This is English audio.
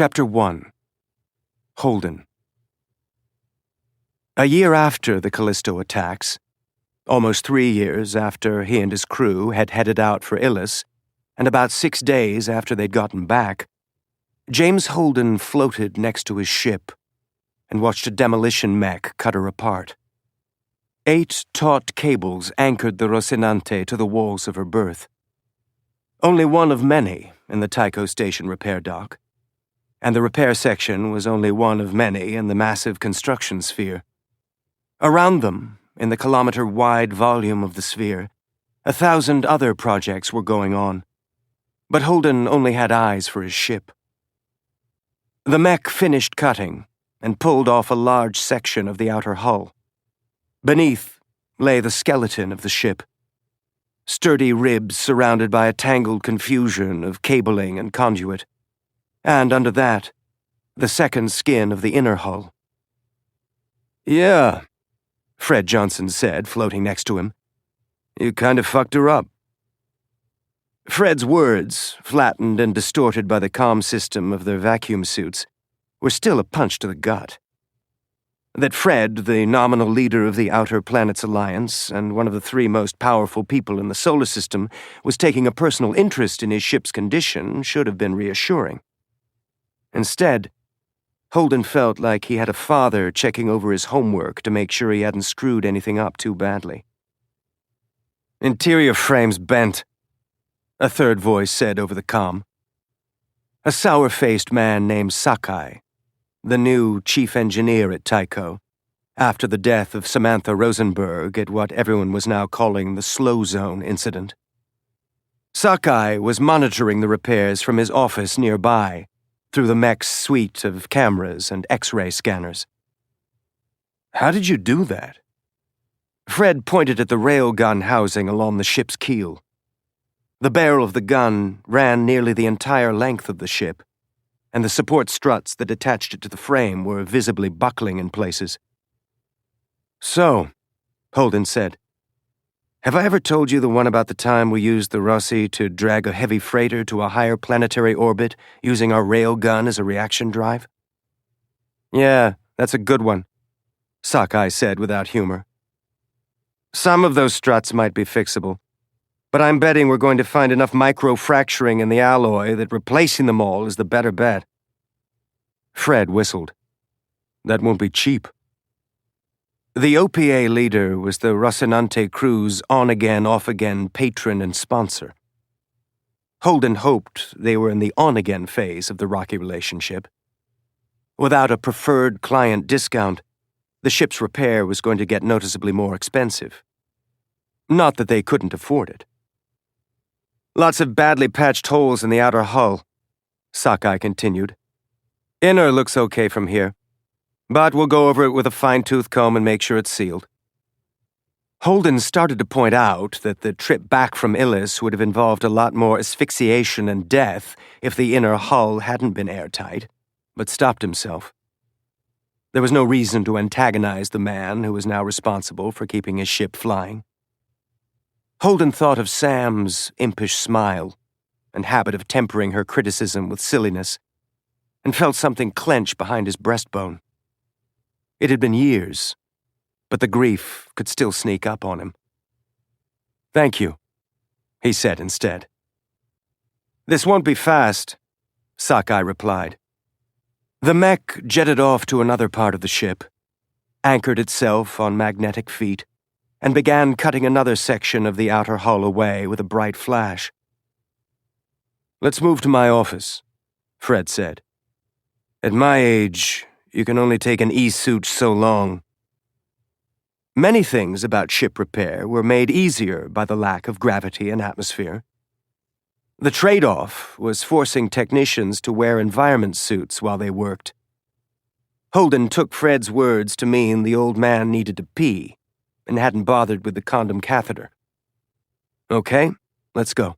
Chapter 1. Holden. A year after the Callisto attacks, almost 3 years after he and his crew had headed out for Illis, and about 6 days after they'd gotten back, James Holden floated next to his ship and watched a demolition mech cut her apart. 8 taut cables anchored the Rocinante to the walls of her berth. Only one of many in the Tycho Station repair dock, and the repair section was only one of many in the massive construction sphere. Around them, in the kilometer-wide volume of the sphere, 1,000 other projects were going on, but Holden only had eyes for his ship. The mech finished cutting and pulled off a large section of the outer hull. Beneath lay the skeleton of the ship, sturdy ribs surrounded by a tangled confusion of cabling and conduit, and under that, the second skin of the inner hull. "Yeah," Fred Johnson said, floating next to him. "You kind of fucked her up." Fred's words, flattened and distorted by the comm system of their vacuum suits, were still a punch to the gut. That Fred, the nominal leader of the Outer Planets Alliance and one of the 3 most powerful people in the solar system, was taking a personal interest in his ship's condition should have been reassuring. Instead, Holden felt like he had a father checking over his homework to make sure he hadn't screwed anything up too badly. "Interior frame's bent," a third voice said over the comm. A sour-faced man named Sakai, the new chief engineer at Tycho, after the death of Samantha Rosenberg at what everyone was now calling the Slow Zone incident. Sakai was monitoring the repairs from his office nearby, through the mech's suite of cameras and X-ray scanners. "How did you do that?" Fred pointed at the railgun housing along the ship's keel. The barrel of the gun ran nearly the entire length of the ship, and the support struts that attached it to the frame were visibly buckling in places. "So," Holden said, "have I ever told you the one about the time we used the Rossi to drag a heavy freighter to a higher planetary orbit using our rail gun as a reaction drive?" "Yeah, that's a good one," Sakai said without humor. "Some of those struts might be fixable, but I'm betting we're going to find enough micro-fracturing in the alloy that replacing them all is the better bet." Fred whistled. "That won't be cheap." The OPA leader was the Rocinante crew's on-again, off-again patron and sponsor. Holden hoped they were in the on-again phase of the rocky relationship. Without a preferred client discount, the ship's repair was going to get noticeably more expensive. Not that they couldn't afford it. "Lots of badly patched holes in the outer hull," Sakai continued. "Inner looks okay from here, but we'll go over it with a fine-tooth comb and make sure it's sealed." Holden started to point out that the trip back from Illis would have involved a lot more asphyxiation and death if the inner hull hadn't been airtight, but stopped himself. There was no reason to antagonize the man who was now responsible for keeping his ship flying. Holden thought of Sam's impish smile and habit of tempering her criticism with silliness, and felt something clench behind his breastbone. It had been years, but the grief could still sneak up on him. "Thank you," he said instead. "This won't be fast," Sakai replied. The mech jetted off to another part of the ship, anchored itself on magnetic feet, and began cutting another section of the outer hull away with a bright flash. "Let's move to my office," Fred said. "At my age, you can only take an E-suit so long." Many things about ship repair were made easier by the lack of gravity and atmosphere. The trade-off was forcing technicians to wear environment suits while they worked. Holden took Fred's words to mean the old man needed to pee and hadn't bothered with the condom catheter. "Okay, let's go."